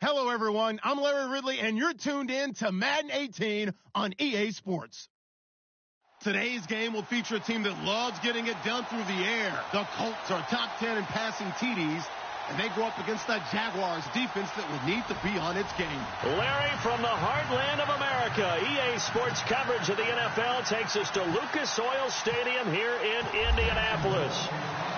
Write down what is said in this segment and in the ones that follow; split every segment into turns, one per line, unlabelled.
Hello, everyone. I'm Larry Ridley, and you're tuned in to Madden 18 on EA Sports. Today's game will feature a team that loves getting it done through the air. The Colts are top 10 in passing TDs, and they go up against that Jaguars defense that would need to be on its game.
Larry, from the heartland of America, EA Sports coverage of the NFL takes us to Lucas Oil Stadium here in Indianapolis.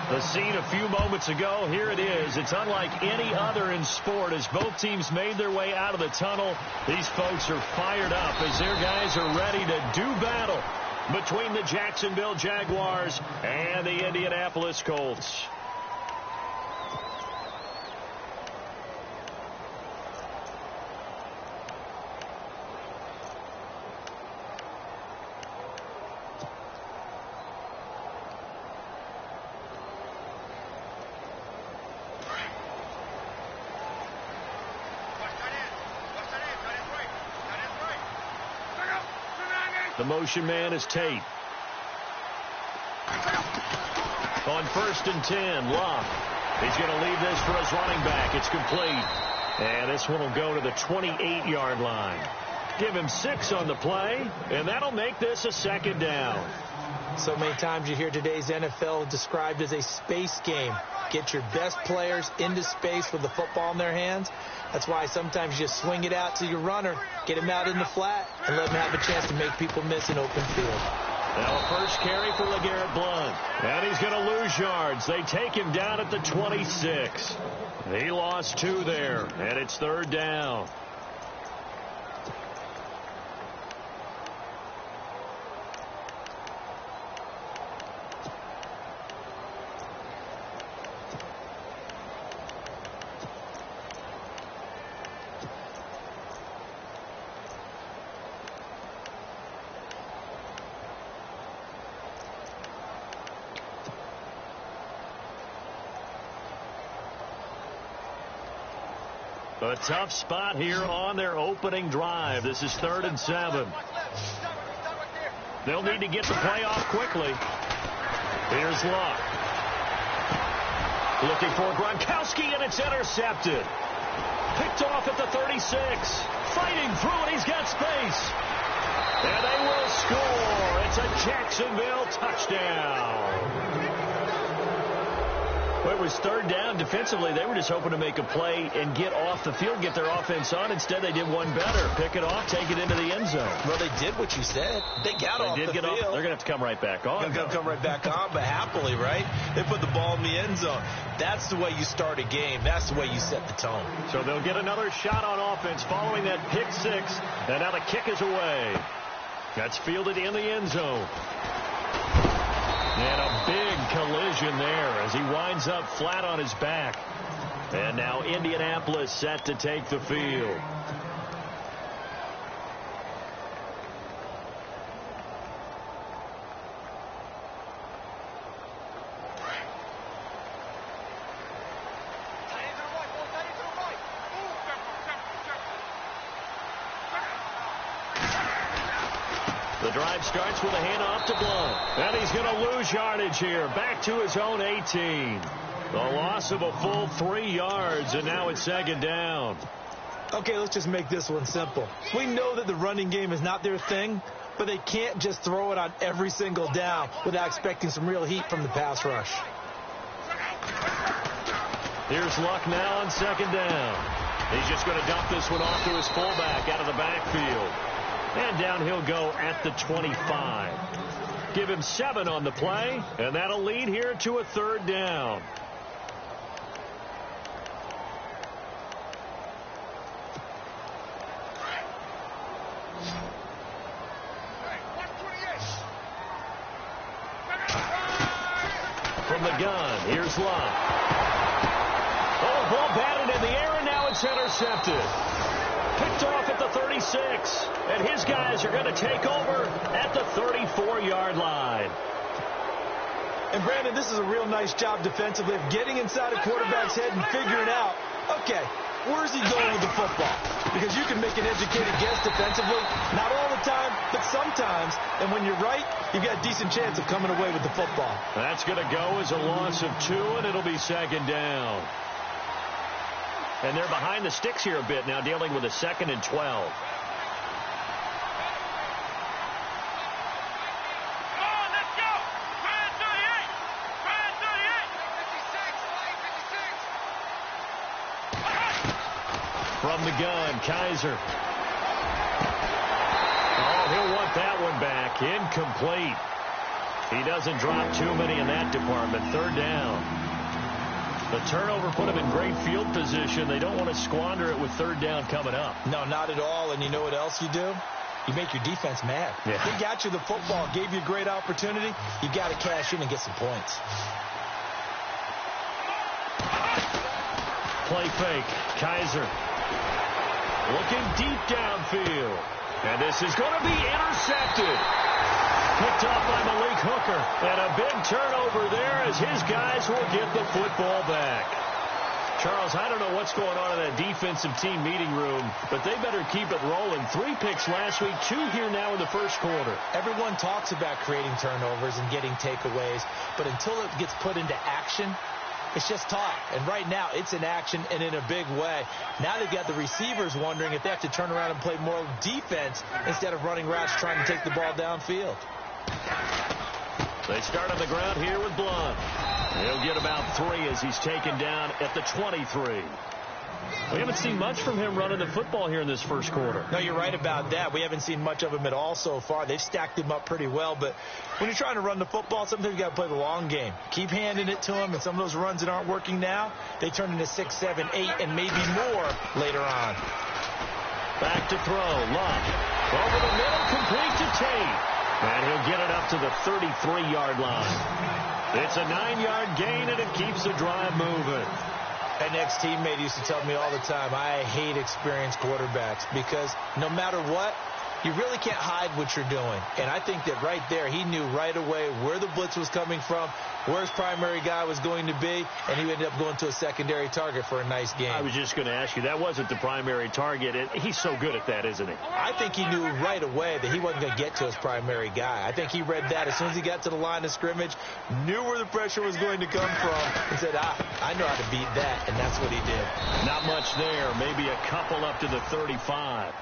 The scene a few moments ago, here it is. It's unlike any other in sport. As both teams made their way out of the tunnel, these folks are fired up as their guys are ready to do battle between the Jacksonville Jaguars and the Indianapolis Colts. The motion man is Tate. On 1st and 10, Locke. He's going to leave this for his running back. It's complete. And this one will go to the 28-yard line. Give him 6 on the play, and that'll make this a 2nd down.
So many times you hear today's NFL described as a space game. Get your best players into space with the football in their hands. That's why sometimes you just swing it out to your runner, get him out in the flat, and let him have a chance to make people miss an open field.
Now a first carry for LeGarrette Blount. And he's going to lose yards. They take him down at the 26. He lost 2 there, and it's 3rd down. A tough spot here on their opening drive. This is 3rd and 7. They'll need to get the play off quickly. Here's Luck. Looking for Gronkowski, and it's intercepted. Picked off at the 36. Fighting through it. He's got space. And they will score. It's a Jacksonville touchdown. Well, it was 3rd down. Defensively, they were just hoping to make a play and get off the field, get their offense on. Instead, they did one better. Pick it off, take it into the end zone.
Well, they did what you said. They got off the field.
They're going to have to come right back on.
They're going to come right back on, but happily, right? They put the ball in the end zone. That's the way you start a game. That's the way you set the tone.
So they'll get another shot on offense following that pick 6. And now the kick is away. That's fielded in the end zone. And a big collision there as he winds up flat on his back. And now Indianapolis set to take the field. The drive starts with a handoff to Blount. And he's going to lose yardage here. Back to his own 18. The loss of a full 3 yards, and now it's 2nd down.
Okay, let's just make this one simple. We know that the running game is not their thing, but they can't just throw it on every single down without expecting some real heat from the pass rush.
Here's Luck now on 2nd down. He's just going to dump this one off to his fullback out of the backfield. And down he'll go at the 25. Give him 7 on the play, and that'll lead here to a 3rd down. From the gun, here's Luck. Oh, ball batted in the air, and now it's intercepted. Picked off at the 36, and his guys are going to take over at the 34-yard line.
And, Brandon, this is a real nice job defensively of getting inside a quarterback's head and figuring out, okay, where's he going with the football? Because you can make an educated guess defensively, not all the time, but sometimes. And when you're right, you've got a decent chance of coming away with the football.
That's going to go as a loss of 2, and it'll be 2nd down. And they're behind the sticks here a bit now, dealing with a 2nd and 12. From the gun, Kaiser. Oh, he'll want that one back. Incomplete. He doesn't drop too many in that department. 3rd down. The turnover put him in great field position. They don't want to squander it with 3rd down coming up.
No, not at all. And you know what else you do? You make your defense mad.
Yeah.
They got you the football, gave you a great opportunity. You got to cash in and get some points.
Play fake. Kaiser. Looking deep downfield. And this is going to be intercepted. Picked off by Malik Hooker. And a big turnover there as his guys will get the football back. Charles, I don't know what's going on in that defensive team meeting room, but they better keep it rolling. 3 picks last week, 2 here now in the first quarter.
Everyone talks about creating turnovers and getting takeaways, but until it gets put into action, it's just talk. And right now, it's in action and in a big way. Now they've got the receivers wondering if they have to turn around and play more defense instead of running routes trying to take the ball downfield.
They start on the ground here with Blunt. He'll get about 3 as he's taken down at the 23. We haven't seen much from him running the football here in this first quarter.
No, you're right about that. We haven't seen much of him at all so far. They've stacked him up pretty well, but when you're trying to run the football, sometimes you got to play the long game. Keep handing it to him, and some of those runs that aren't working now, they turn into 6, 7, 8, and maybe more later on.
Back to throw. Love. Over the middle, complete to Tate. And he'll get it up to the 33-yard line. It's a 9-yard gain, and it keeps the drive moving.
An ex-teammate used to tell me all the time, I hate experienced quarterbacks because no matter what, you really can't hide what you're doing. And I think that right there, he knew right away where the blitz was coming from, where his primary guy was going to be, and he ended up going to a secondary target for a nice game.
I was just going to ask you, that wasn't the primary target. He's so good at that, isn't he?
I think he knew right away that he wasn't going to get to his primary guy. I think he read that as soon as he got to the line of scrimmage, knew where the pressure was going to come from, and said, I know how to beat that, and that's what he did.
Not much there, maybe a couple up to the 35.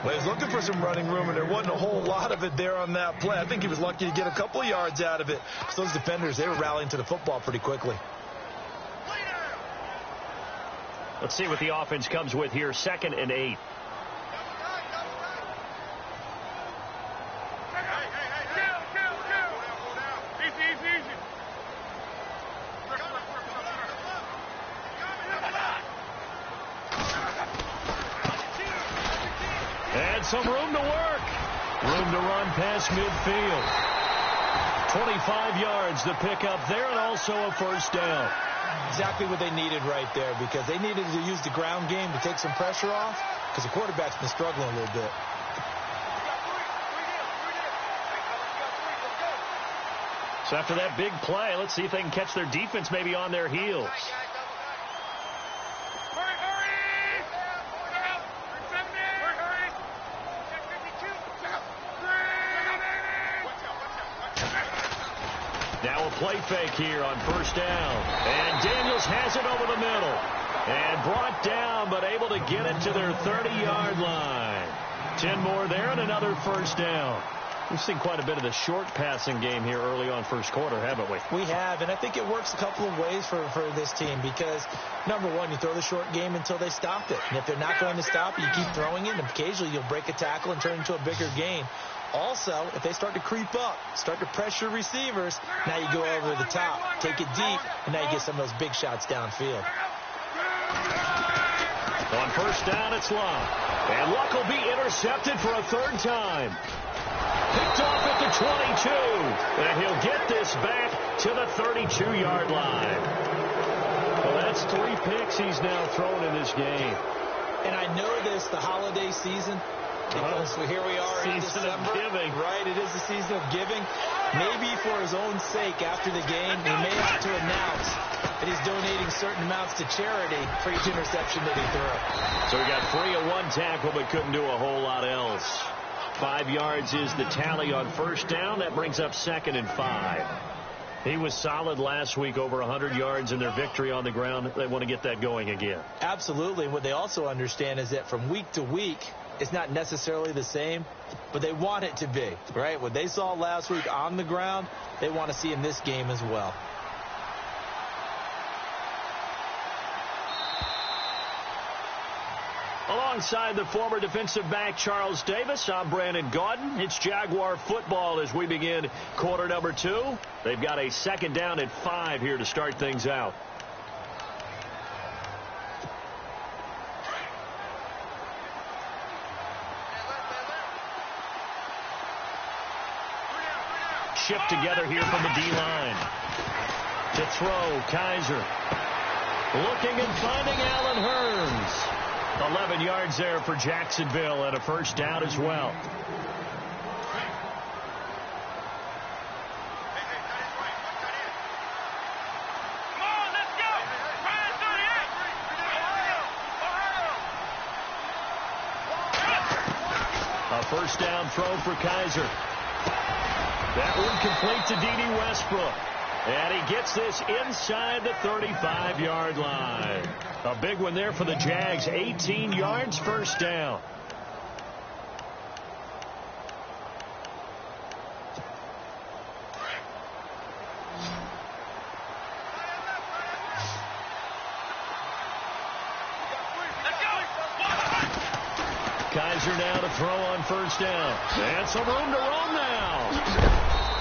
Well, he was looking for some running room, and there wasn't a whole lot of it there on that play. I think he was lucky to get a couple of yards out of it. So those defenders, they were rallying to the football pretty quickly.
Let's see what the offense comes with here. 2nd and 8. And some room to work. Room to run past midfield. 25 yards to pick up there, and also a 1st down.
Exactly what they needed right there, because they needed to use the ground game to take some pressure off, because the quarterback's been struggling a little bit.
So after that big play, let's see if they can catch their defense maybe on their heels. Now a play fake here on 1st down. And Daniels has it over the middle. And brought down, but able to get it to their 30-yard line. 10 more there and another 1st down. We've seen quite a bit of the short passing game here early on first quarter, haven't we?
We have, and I think it works a couple of ways for this team because, number one, you throw the short game until they stop it. And if they're not going to stop it, you keep throwing it, and occasionally you'll break a tackle and turn it into a bigger gain. Also, if they start to creep up, start to pressure receivers, now you go over the top, take it deep, and now you get some of those big shots downfield.
On 1st down, it's Luck. And Luck will be intercepted for a 3rd time. Picked off at the 22. And he'll get this back to the 32-yard line. Well, that's 3 picks he's now thrown in this game.
And I know this, the holiday season, because here we are in December.
Season of giving.
Right, it is the season of giving. Maybe for his own sake after the game, he may have to announce that he's donating certain amounts to charity for each interception that he threw.
So he got free of 1 tackle but couldn't do a whole lot else. 5 yards is the tally on 1st down. That brings up 2nd and 5. He was solid last week, over 100 yards in their victory on the ground. They want to get that going again.
Absolutely. What they also understand is that from week to week, it's not necessarily the same, but they want it to be, right? What they saw last week on the ground, they want to see in this game as well.
Alongside the former defensive back Charles Davis, I'm Brandon Gaudin. It's Jaguar football as we begin quarter number 2. They've got a second down and 5 here to start things out. Shift together here from the D-line. To throw, Kaiser. Looking and finding Allen Hurns. 11 yards there for Jacksonville and a first down as well. A first down throw for Kaiser. That one complete to D.D. Westbrook. And he gets this inside the 35-yard line. A big one there for the Jags. 18 yards, first down. Kaiser now to throw on first down. And some room to roam now.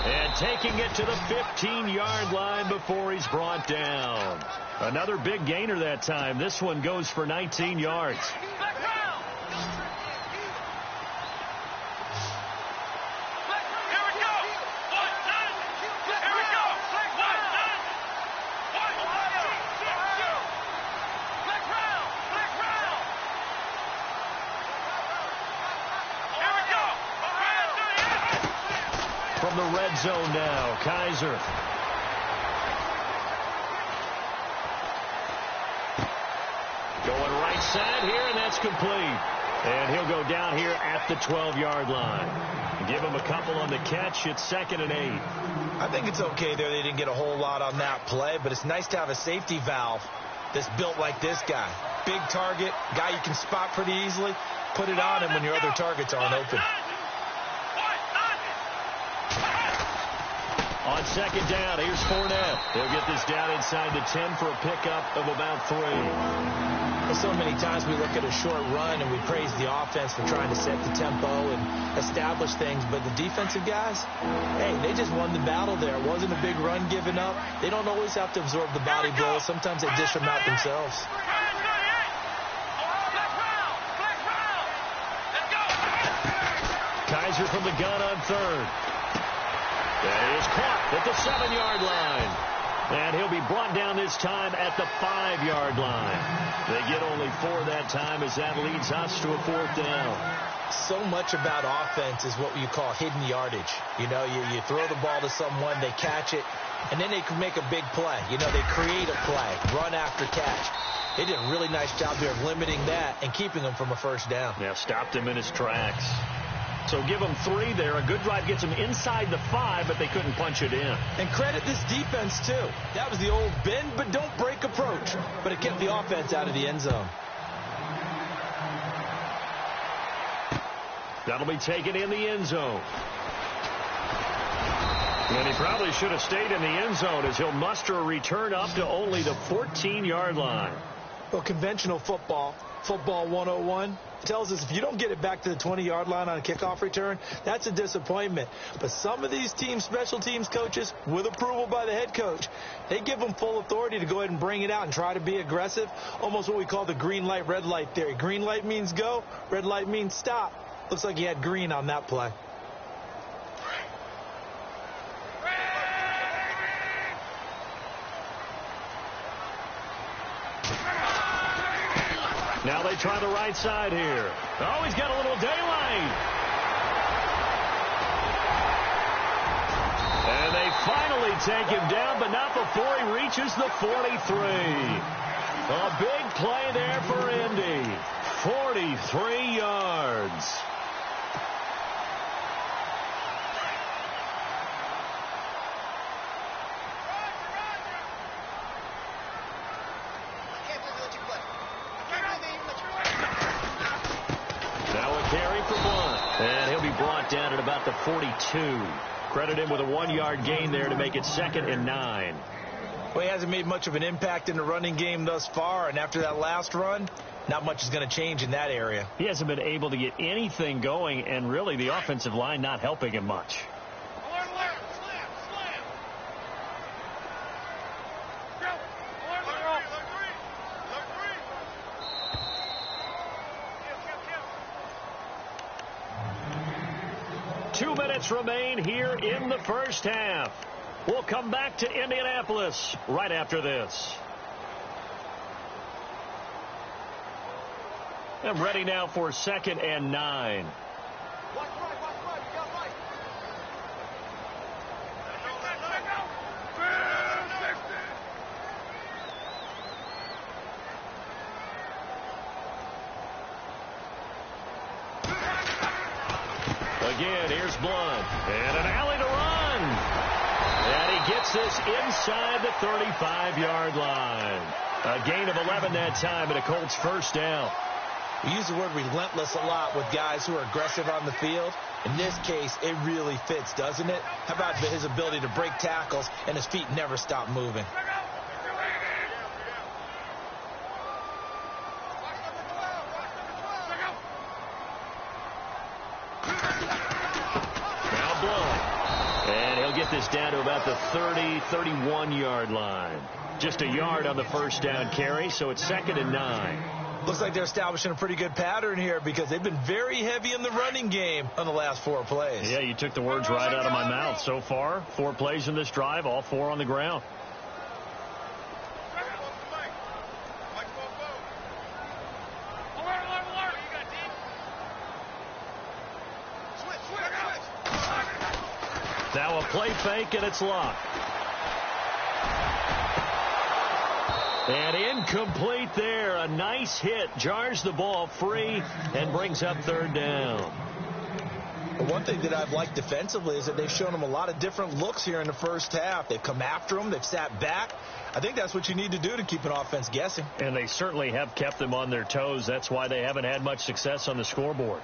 And taking it to the 15-yard line before he's brought down. Another big gainer that time. This one goes for 19 yards. From the red zone now, Kaiser. Going right side here, and that's complete. And he'll go down here at the 12-yard line. Give him a couple on the catch. It's 2nd and 8.
I think it's okay there. They didn't get a whole lot on that play, but it's nice to have a safety valve that's built like this guy. Big target, guy you can spot pretty easily. Put it on him when your other targets aren't open.
On second down, here's Fournette. He'll get this down inside the 10 for a pickup of about 3.
So many times we look at a short run and we praise the offense for trying to set the tempo and establish things, but the defensive guys, hey, they just won the battle there. It wasn't a big run given up. They don't always have to absorb the body blows. Sometimes they dish them out themselves.
Kaiser from the gun on third. That is caught at the 7-yard line. And he'll be brought down this time at the 5-yard line. They get only 4 that time as that leads us to a 4th down.
So much about offense is what you call hidden yardage. You know, you throw the ball to someone, they catch it, and then they can make a big play. You know, they create a play, run after catch. They did a really nice job here of limiting that and keeping him from a first down.
Yeah, stopped him in his tracks. So give them 3 there. A good drive gets them inside the 5, but they couldn't punch it in.
And credit this defense, too. That was the old bend but don't break approach. But it kept the offense out of the end zone.
That'll be taken in the end zone. And he probably should have stayed in the end zone as he'll muster a return up to only the 14-yard line.
Well, conventional football 101, tells us if you don't get it back to the 20-yard line on a kickoff return, that's a disappointment. But some of these teams, special teams coaches, with approval by the head coach, they give them full authority to go ahead and bring it out and try to be aggressive, almost what we call the green light, red light theory. Green light means go, red light means stop. Looks like he had green on that play.
Now they try the right side here. Oh, he's got a little daylight. And they finally take him down, but not before he reaches the 43. A big play there for Indy. 43 yards. brought down at about the 42. Credit him with a 1-yard gain there to make it 2nd and 9.
Well, he hasn't made much of an impact in the running game thus far, and after that last run, not much is going to change in that area.
He hasn't been able to get anything going, and really the offensive line not helping him much. Remain here in the first half. We'll come back to Indianapolis right after this. I'm ready now for 2nd and 9. Again, here's Blunt. And an alley to run. And he gets this inside the 35-yard line. A gain of 11 that time, and a Colts first down.
We use the word relentless a lot with guys who are aggressive on the field. In this case, it really fits, doesn't it? How about his ability to break tackles and his feet never stop moving?
This down to about the 30-31-yard line. Just a yard on the first down carry, so it's 2nd and 9.
Looks like they're establishing a pretty good pattern here because they've been very heavy in the running game on the last 4 plays.
Yeah, you took the words right out of my mouth. So far, 4 plays in this drive, all 4 on the ground. Now a play fake, and it's locked. And incomplete there. A nice hit. Jars the ball free and brings up 3rd down.
Well, one thing that I've liked defensively is that they've shown them a lot of different looks here in the first half. They've come after them. They've sat back. I think that's what you need to do to keep an offense guessing.
And they certainly have kept them on their toes. That's why they haven't had much success on the scoreboard.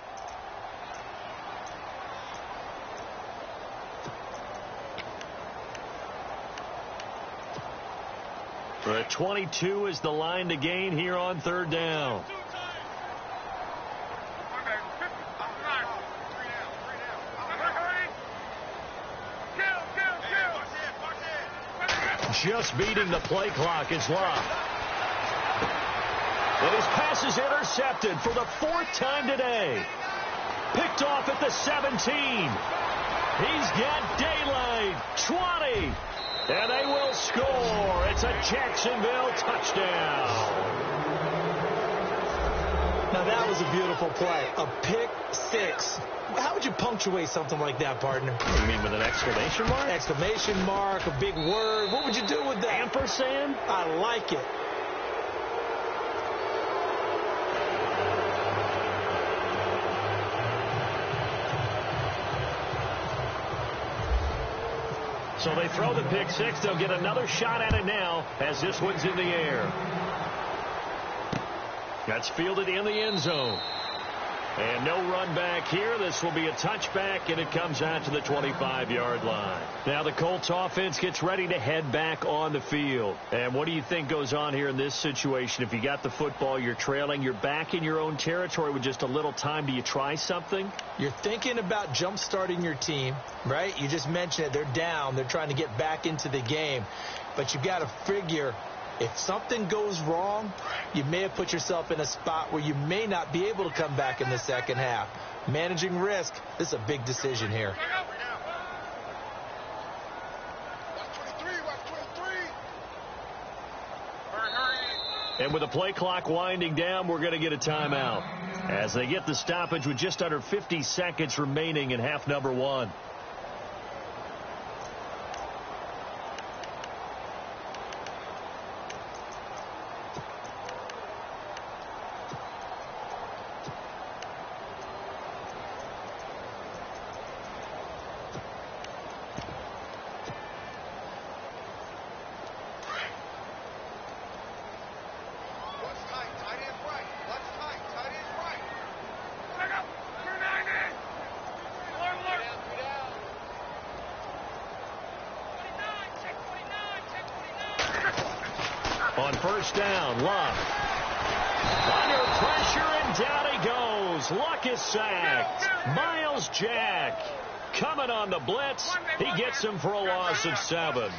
The 22 is the line to gain here on 3rd down. Just beating the play clock is locked. And his pass is intercepted for the 4th time today. Picked off at the 17. He's got daylight. 20. And they will score. It's a Jacksonville touchdown.
Now that was a beautiful play. A pick 6. How would you punctuate something like that, partner?
You mean with an exclamation mark?
Exclamation mark, a big word. What would you do with that?
Ampersand?
I like it.
So they throw the pick 6. They'll get another shot at it now as this one's in the air. That's fielded in the end zone. And no run back here. This will be a touchback, and it comes out to the 25-yard line. Now the Colts offense gets ready to head back on the field. And what do you think goes on here in this situation? If you got the football, you're trailing, you're back in your own territory with just a little time. Do you try something?
You're thinking about jump-starting your team, right? You just mentioned it. They're down. They're trying to get back into the game. But you've got to figure, if something goes wrong, you may have put yourself in a spot where you may not be able to come back in the second half. Managing risk, this is a big decision here.
And with the play clock winding down, we're going to get a timeout as they get the stoppage with just under 50 seconds remaining in half number 1. first down. Luck. Under pressure, and down he goes. Luck is sacked. Miles Jack coming on the blitz. He gets him for a loss of 7.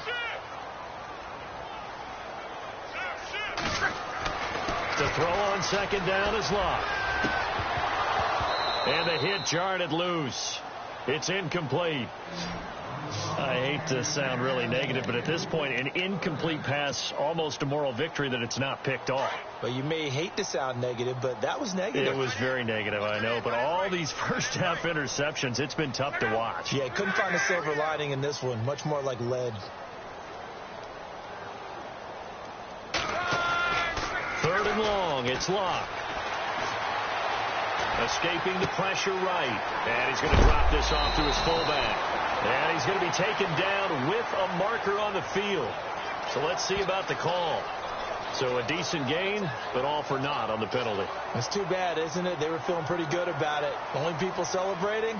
To throw on second down is Luck. And the hit jarred it loose. It's incomplete. I hate to sound really negative, but at this point, an incomplete pass, almost a moral victory that it's not picked off.
Well, you may hate to sound negative, but that was negative.
It was very negative, I know. But all these first-half interceptions, it's been tough to watch.
Yeah, couldn't find a silver lining in this one. Much more like lead.
Third and long, it's Luck. Escaping the pressure right. And he's going to drop this off to his fullback. And he's going to be taken down with a marker on the field. So let's see about the call. So a decent gain, but all for naught on the penalty.
It's too bad, isn't it? They were feeling pretty good about it. Only people celebrating,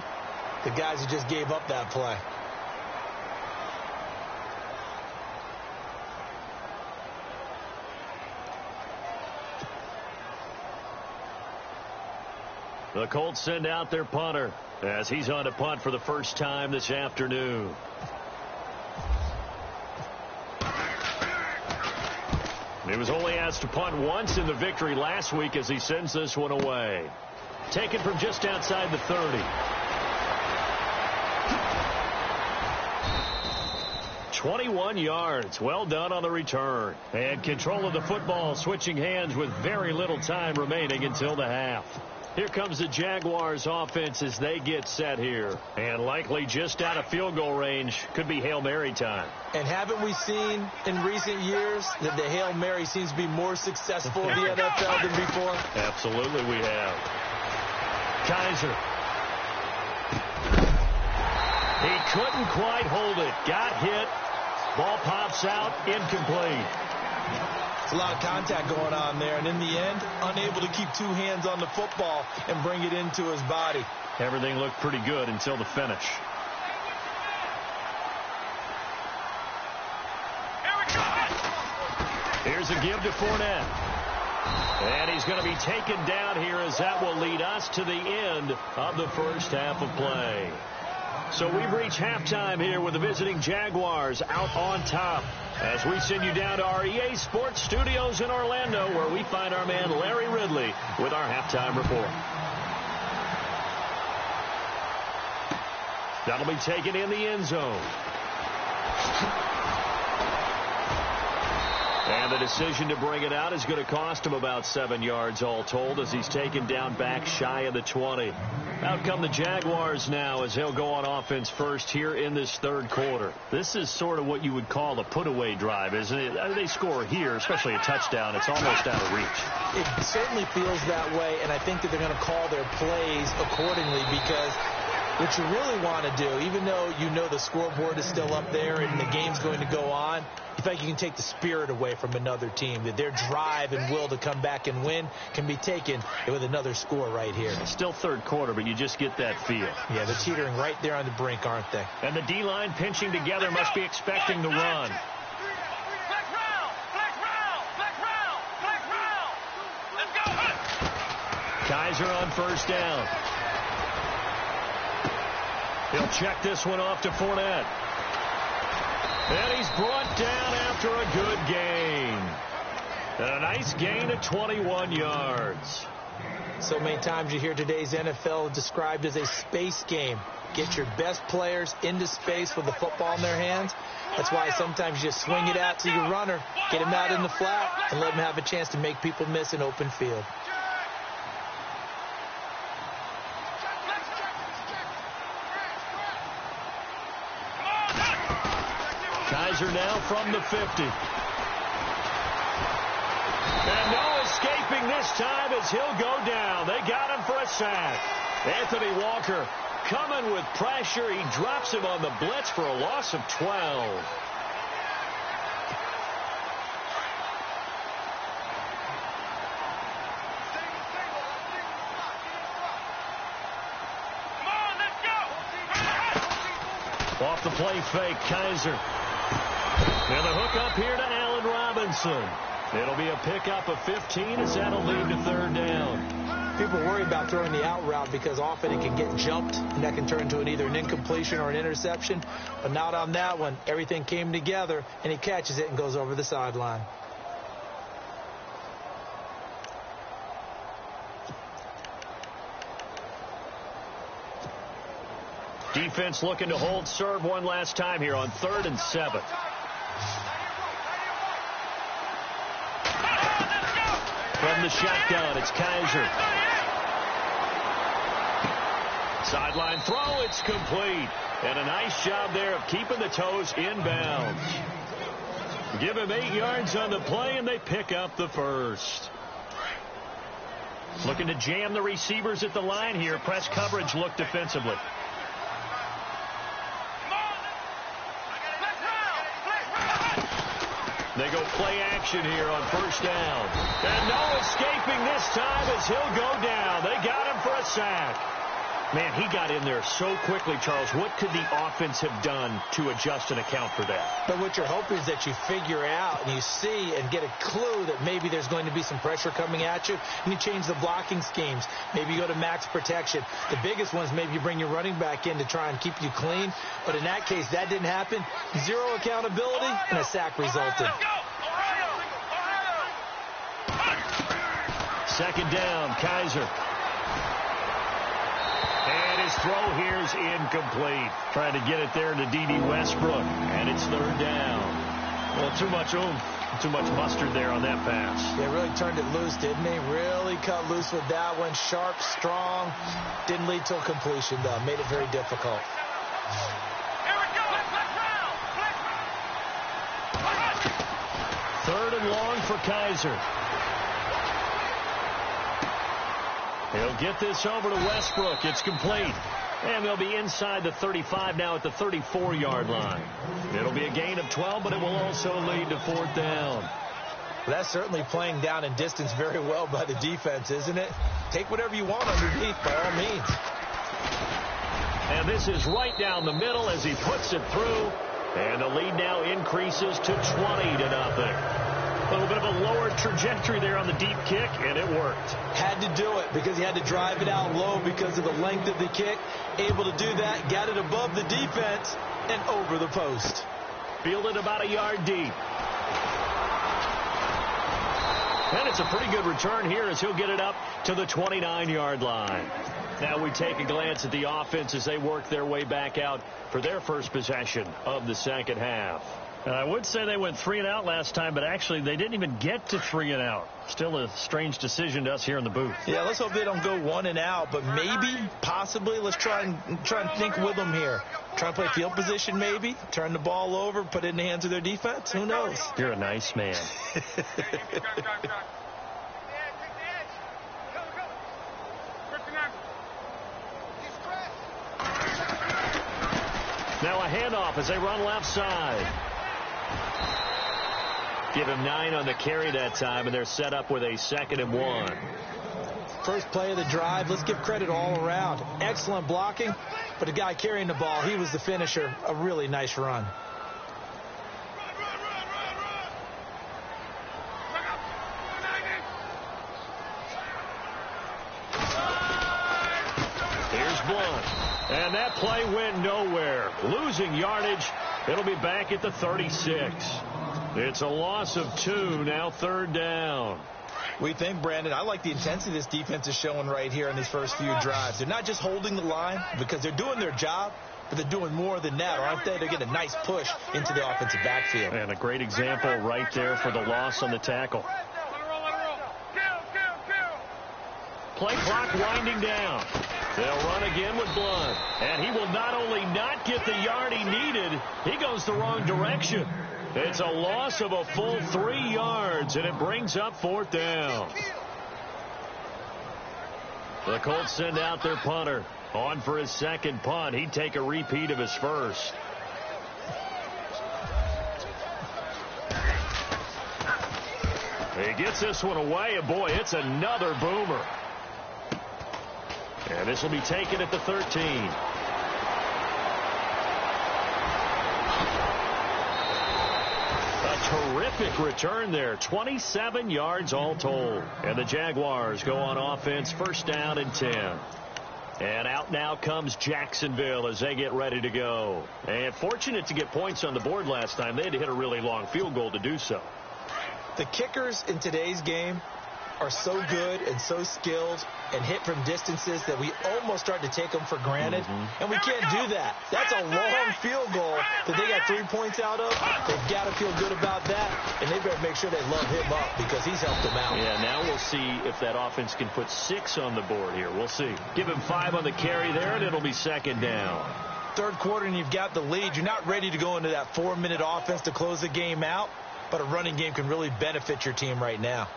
the guys who just gave up that play.
The Colts send out their punter as he's on to punt for the first time this afternoon. He was only asked to punt once in the victory last week as he sends this one away. Taken from just outside the 30. 21 yards. Well done on the return. And control of the football switching hands with very little time remaining until the half. Here comes the Jaguars offense as they get set here. And likely just out of field goal range. Could be Hail Mary time.
And haven't we seen in recent years that the Hail Mary seems to be more successful in the NFL than before?
Absolutely we have. Kaiser. He couldn't quite hold it. Got hit. Ball pops out. Incomplete.
A lot of contact going on there, and in the end, unable to keep two hands on the football and bring it into his body.
Everything looked pretty good until the finish. Here's a give to Fournette. And he's going to be taken down here as that will lead us to the end of the first half of play. So we've reached halftime here with the visiting Jaguars out on top as we send you down to our EA Sports Studios in Orlando where we find our man Larry Ridley with our halftime report. That'll be taken in the end zone. And the decision to bring it out is going to cost him about 7 yards all told as he's taken down back shy of the 20. Out come the Jaguars now as he'll go on offense first here in this third quarter. This is sort of what you would call a put-away drive, isn't it? I mean, they score here, especially a touchdown. It's almost out of reach.
It certainly feels that way, and I think that they're going to call their plays accordingly because what you really want to do, even though you know the scoreboard is still up there and the game's going to go on, you think you can take the spirit away from another team, that their drive and will to come back and win can be taken with another score right here.
It's still third quarter, but you just get that feel.
Yeah, they're teetering right there on the brink, aren't they?
And the D-line pinching together must be expecting the run. Kaiser on first down. He'll check this one off to Fournette. And he's brought down after a good gain. And a nice gain of 21 yards.
So many times you hear today's NFL described as a space game. Get your best players into space with the football in their hands. That's why sometimes you just swing it out to your runner, get him out in the flat, and let him have a chance to make people miss an open field.
Kaiser now from the 50. And no escaping this time as he'll go down. They got him for a sack. Anthony Walker coming with pressure. He drops him on the blitz for a loss of 12. Off the play fake, Kaiser. And the hook up here to Allen Robinson. It'll be a pickup of 15 as that'll lead to third down.
People worry about throwing the out route because often it can get jumped, and that can turn into either an incompletion or an interception. But not on that one. Everything came together, and he catches it and goes over the sideline.
Defense looking to hold serve one last time here on 3rd and 7. From the shotgun, it's Kaiser. Sideline throw, it's complete. And a nice job there of keeping the toes inbounds. Give him 8 yards on the play, and they pick up the first. Looking to jam the receivers at the line here. Press coverage look defensively. They go play action here on first down. And no escaping this time as he'll go down. They got him for a sack. Man, he got in there so quickly, Charles. What could the offense have done to adjust and account for that?
But what you're hoping is that you figure out and you see and get a clue that maybe there's going to be some pressure coming at you, and you change the blocking schemes. Maybe you go to max protection. The biggest one is maybe you bring your running back in to try and keep you clean. But in that case, that didn't happen. Zero accountability, and a sack resulted.
Second down, Kaiser. And his throw here is incomplete. Trying to get it there to D.D. Westbrook. And it's third down. Well, too much oomph, too much mustard there on that pass.
Yeah, really turned it loose, didn't he? Really cut loose with that one. Sharp, strong. Didn't lead to a completion, though. Made it very difficult.
Third and long for Kaiser. He'll get this over to Westbrook. It's complete. And they'll be inside the 35 now at the 34-yard line. It'll be a gain of 12, but it will also lead to fourth down.
Well, that's certainly playing down in distance very well by the defense, isn't it? Take whatever you want underneath, by all means.
And this is right down the middle as he puts it through. And the lead now increases to 20-0. A little bit of a lower trajectory there on the deep kick, and it worked.
Had to do it because he had to drive it out low because of the length of the kick. Able to do that, got it above the defense and over the post.
Fielded about a yard deep. And it's a pretty good return here as he'll get it up to the 29-yard line. Now we take a glance at the offense as they work their way back out for their first possession of the second half. I would say they went 3 and out last time, but actually they didn't even get to 3 and out. Still a strange decision to us here in the booth.
Yeah, let's hope they don't go 1 and out, but maybe, possibly, let's try and think with them here. Try and play field position maybe, turn the ball over, put it in the hands of their defense. Who knows?
You're a nice man. Now a handoff as they run left side. Give him 9 on the carry that time, and they're set up with a 2nd and 1.
First play of the drive. Let's give credit all around. Excellent blocking, but the guy carrying the ball, he was the finisher. A really nice run.
Here's Blunt. And that play went nowhere. Losing yardage. It'll be back at the 36. It's a loss of 2. Now third down.
We think, Brandon, I like the intensity this defense is showing right here in these first few drives. They're not just holding the line because they're doing their job, but they're doing more than that, aren't they? They're getting a nice push into the offensive backfield.
And a great example right there for the loss on the tackle. Play clock winding down. They'll run again with Blunt. And he will not only not get the yard he needed, he goes the wrong direction. It's a loss of a full 3 yards, and it brings up fourth down. The Colts send out their punter. On for his second punt. He'd take a repeat of his first. He gets this one away, and boy, it's another boomer. And this will be taken at the 13. A terrific return there. 27 yards all told. And the Jaguars go on offense, first down and 10. And out now comes Jacksonville as they get ready to go. And fortunate to get points on the board last time. They had to hit a really long field goal to do so.
The kickers in today's game are so good and so skilled and hit from distances that we almost start to take them for granted. And we can't do that. That's a long field goal that they got 3 points out of. They've got to feel good about that, and they better make sure they love him up because he's helped them out.
Yeah, now we'll see if that offense can put 6 on the board here. We'll see. Give him 5 on the carry there, and it'll be second down.
Third quarter, and you've got the lead. You're not ready to go into that 4-minute offense to close the game out, but a running game can really benefit your team right now.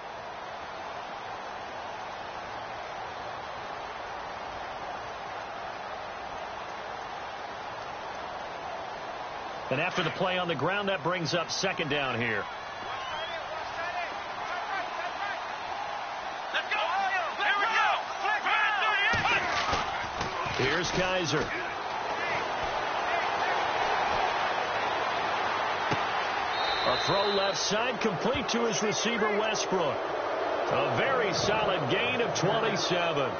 And after the play on the ground, that brings up second down here. Here's Kaiser. A throw left side, complete to his receiver, Westbrook. A very solid gain of 27.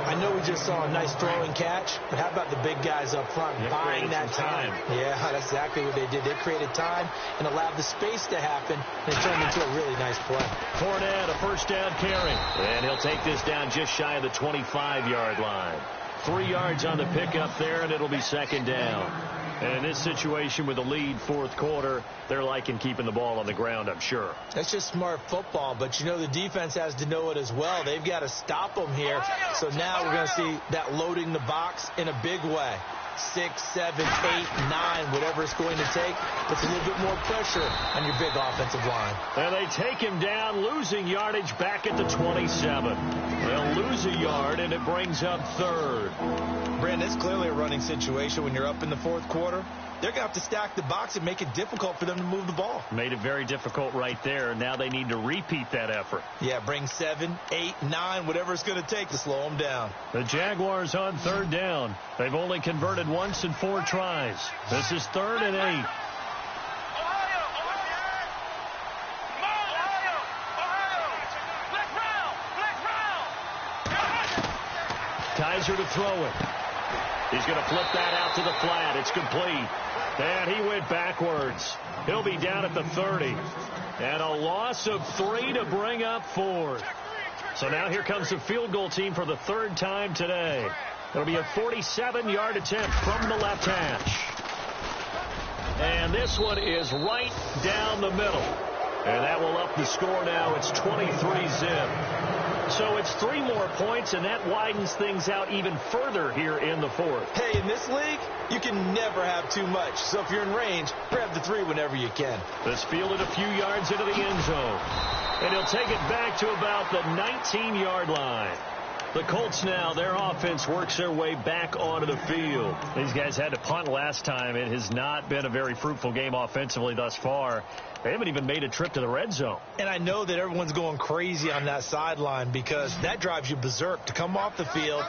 I know we just saw a nice throwing catch, but how about the big guys up front buying that time? Yeah, that's exactly what they did. They created time and allowed the space to happen, and it turned into a really nice play.
Fournette, a first down carry. And he'll take this down just shy of the 25-yard line. 3 yards on the pickup there, and it'll be second down. And in this situation with the lead fourth quarter, they're liking keeping the ball on the ground, I'm sure.
That's just smart football, but you know the defense has to know it as well. They've got to stop them here. So now we're going to see that loading the box in a big way. 6, 7, 8, 9, whatever it's going to take. Puts a little bit more pressure on your big offensive line.
And they take him down, losing yardage back at the 27. They'll lose a yard, and it brings up third.
Brandon, it's clearly a running situation when you're up in the fourth quarter. They're going to have to stack the box and make it difficult for them to move the ball.
Made it very difficult right there. Now they need to repeat that effort.
Yeah, bring 7, 8, 9, whatever it's going to take to slow them down.
The Jaguars on third down. They've only converted once in 4 tries. This is 3rd and 8. Kaiser to throw it. He's going to flip that out to the flat. It's complete. And he went backwards. He'll be down at the 30. And a loss of 3 to bring up 4th. So now here comes the field goal team for the 3rd time today. It'll be a 47-yard attempt from the left hash. And this one is right down the middle. And that will up the score now. It's 23-zip. So it's 3 more points, and that widens things out even further here in the 4th.
Hey, in this league, you can never have too much. So if you're in range, grab the 3 whenever you can.
This fielded a few yards into the end zone. And he'll take it back to about the 19-yard line. The Colts now, their offense works their way back onto the field. These guys had to punt last time. It has not been a very fruitful game offensively thus far. They haven't even made a trip to the red zone.
And I know that everyone's going crazy on that sideline because that drives you berserk to come off the field,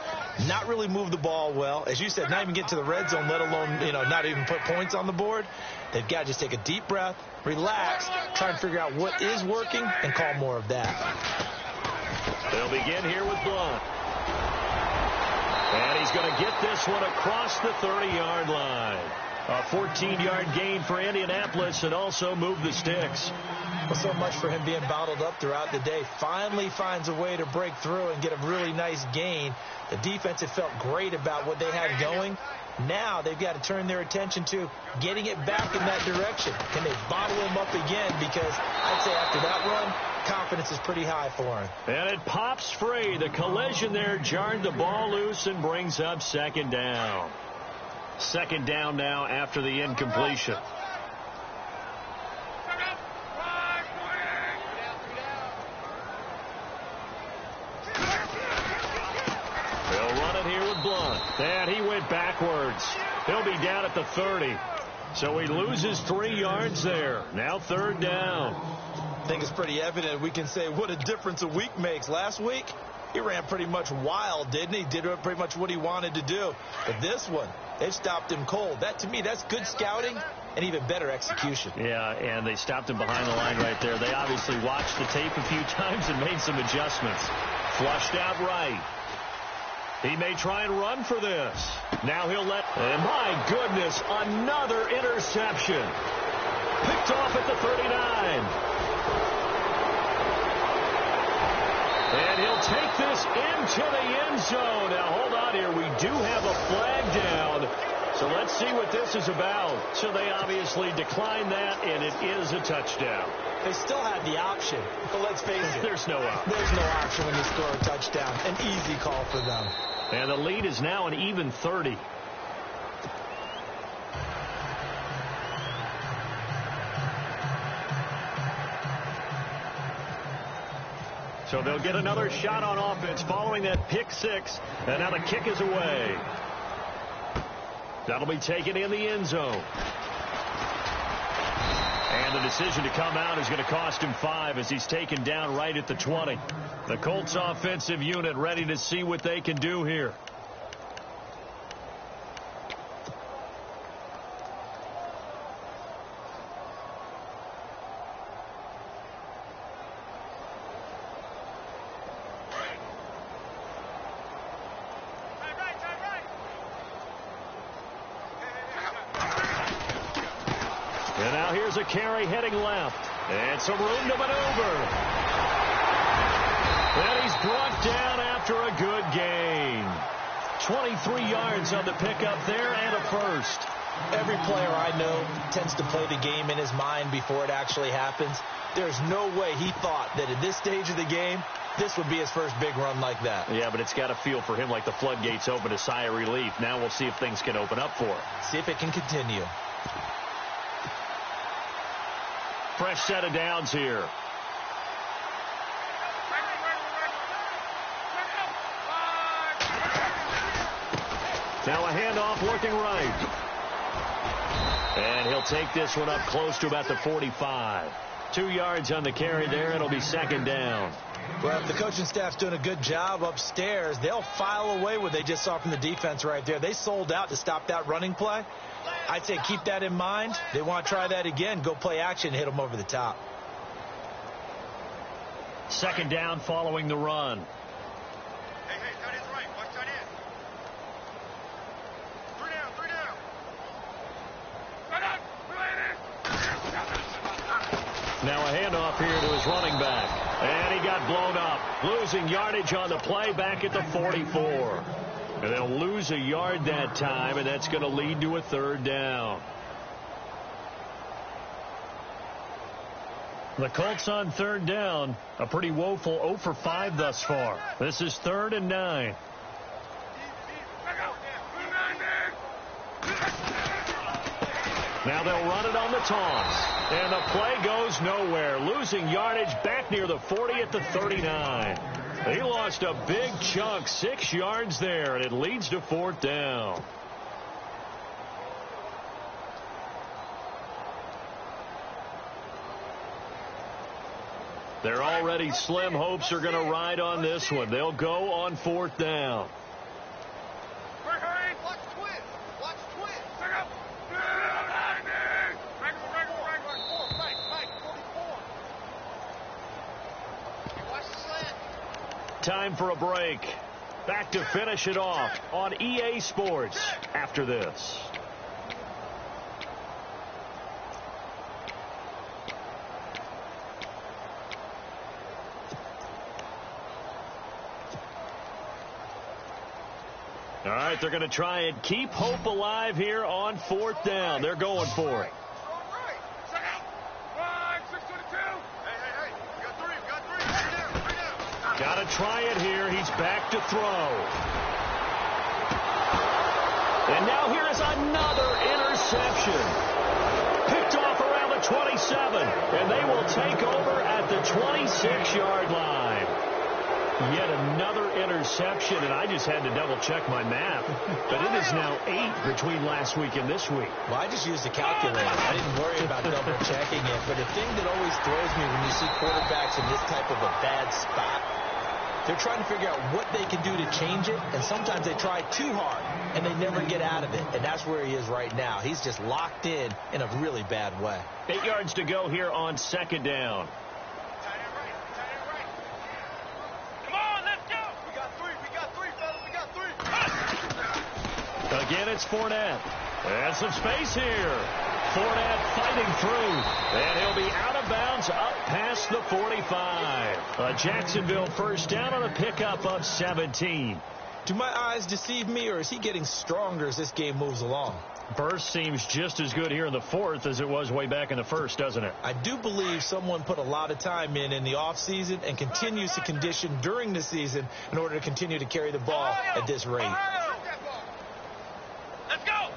not really move the ball well. As you said, not even get to the red zone, let alone, not even put points on the board. They've got to just take a deep breath, relax, try and figure out what is working, and call more of that.
They'll begin here with Blunt. And he's going to get this one across the 30-yard line. A 14-yard gain for Indianapolis and also move the sticks.
Well, so much for him being bottled up throughout the day. Finally finds a way to break through and get a really nice gain. The defense had felt great about what they had going. Now they've got to turn their attention to getting it back in that direction. Can they bottle him up again? Because I'd say after that run, confidence is pretty high for him.
And it pops free. The collision there jarred the ball loose and brings up second down. Second down now after the incompletion. They'll run it here with Blunt. And he went backwards. He'll be down at the 30. So he loses 3 yards there. Now third down.
I think it's pretty evident. We can say what a difference a week makes. Last week, he ran pretty much wild, didn't he? Did pretty much what he wanted to do. But this one, they stopped him cold. That, to me, that's good scouting and even better execution.
Yeah, and they stopped him behind the line right there. They obviously watched the tape a few times and made some adjustments. Flushed out right. He may try and run for this. Now he'll let... And my goodness, another interception. Picked off at the 39. And he'll take this into the end zone. Now, hold on here. We do have a flag down. So let's see what this is about. So they obviously declined that, and it is a touchdown.
They still had the option, but let's face it.
There's no option.
There's no option when you score a touchdown. An easy call for them.
And the lead is now an even 30. So they'll get another shot on offense following that pick six. And now the kick is away. That'll be taken in the end zone. And the decision to come out is going to cost him 5 as he's taken down right at the 20. The Colts offensive unit ready to see what they can do here. And now here's a carry heading left. And some room to maneuver. And he's brought down after a good gain. 23 yards on the pickup there and a first.
Every player I know tends to play the game in his mind before it actually happens. There's no way he thought that at this stage of the game, this would be his first big run like that.
Yeah, but it's got to feel for him like the floodgates open, a sigh of relief. Now we'll see if things can open up for him.
See if it can continue.
Fresh set of downs here. Now a handoff looking right. And he'll take this one up close to about the 45. 2 yards on the carry there. It'll be second down.
Well, if the coaching staff's doing a good job upstairs, they'll file away what they just saw from the defense right there. They sold out to stop that running play. I'd say keep that in mind. They want to try that again. Go play action, hit them over the top.
Second down following the run.
Hey, tight end's right. Watch tight end. 3 down.
Now a handoff here to his running back. And he got blown up. Losing yardage on the play back at the 44. And they'll lose a yard that time, and that's going to lead to a third down. The Colts on third down, a pretty woeful 0 for 5 thus far. This is 3rd and 9. Now they'll run it on the toss. And the play goes nowhere. Losing yardage back near the 40 at the 39. He lost a big chunk, 6 yards there, and it leads to 4th down. Their already slim hopes are going to ride on this one. They'll go on 4th down. Time for a break. Back to finish it off on EA Sports after this. All right, they're going to try and keep hope alive here on 4th down. They're going for it. Got to try it here. He's back to throw. And now here is another interception. Picked off around the 27. And they will take over at the 26-yard line. Yet another interception, and I just had to double-check my math. But it is now 8 between last week and this week.
Well, I just used a calculator. I didn't worry about double-checking it. But the thing that always throws me when you see quarterbacks in this type of a bad spot, They're trying to figure out what they can do to change it, and sometimes they try too hard, and they never get out of it, and that's where he is right now. He's just locked in a really bad way.
8 yards to go here on second down.
Come on, let's go. We got three, fellas. We got three.
Again, it's Fournette. And some space here. Fournette fighting through. And he'll be out of bounds up past the 45. A Jacksonville first down on a pickup of 17.
Do my eyes deceive me, or is he getting stronger as this game moves along?
Burst seems just as good here in the fourth as it was way back in the first, doesn't it?
I do believe someone put a lot of time in the offseason and continues to condition during the season in order to continue to carry the ball at this rate.
Let's go.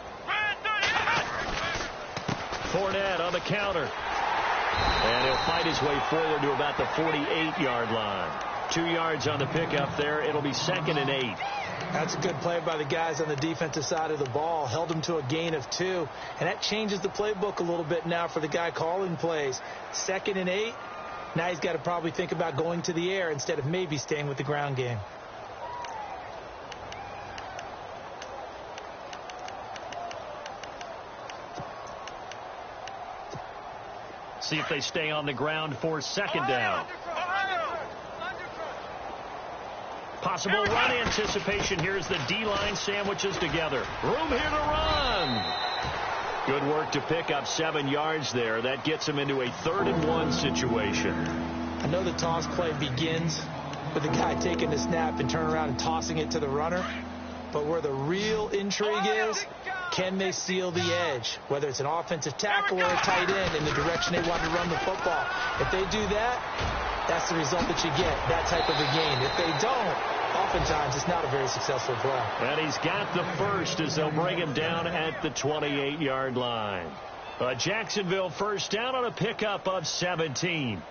Fournette on the counter. And he'll fight his way forward to about the 48-yard line. 2 yards on the pickup there. It'll be 2nd and 8.
That's a good play by the guys on the defensive side of the ball. Held him to a gain of 2. And that changes the playbook a little bit now for the guy calling plays. 2nd and 8. Now he's got to probably think about going to the air instead of maybe staying with the ground game.
See if they stay on the ground for second down. Possible run anticipation here as the D-line sandwiches together. Room here to run. Good work to pick up 7 yards there. That gets him into a 3rd and 1 situation.
I know the toss play begins with the guy taking the snap and turning around and tossing it to the runner. But where the real intrigue is, can they seal the edge? Whether it's an offensive tackle or a tight end in the direction they want to run the football. If they do that, that's the result that you get, that type of a game. If they don't, oftentimes it's not a very successful play.
And he's got the first as they'll bring him down at the 28-yard line. A Jacksonville first down on a pickup of 17.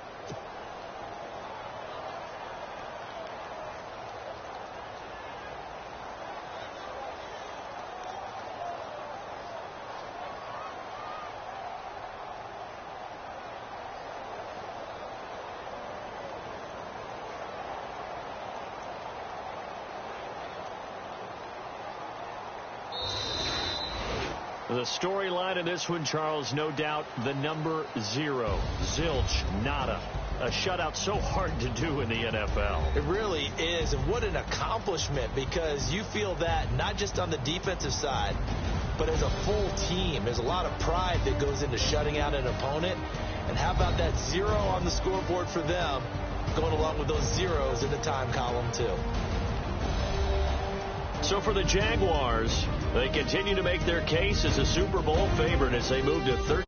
The storyline of this one, Charles, no doubt the number 0. Zilch, nada. A shutout so hard to do in the NFL.
It really is, and what an accomplishment, because you feel that not just on the defensive side, but as a full team. There's a lot of pride that goes into shutting out an opponent. And how about that 0 on the scoreboard for them, going along with those zeros in the time column, too.
So for the Jaguars, they continue to make their case as a Super Bowl favorite as they move to 13.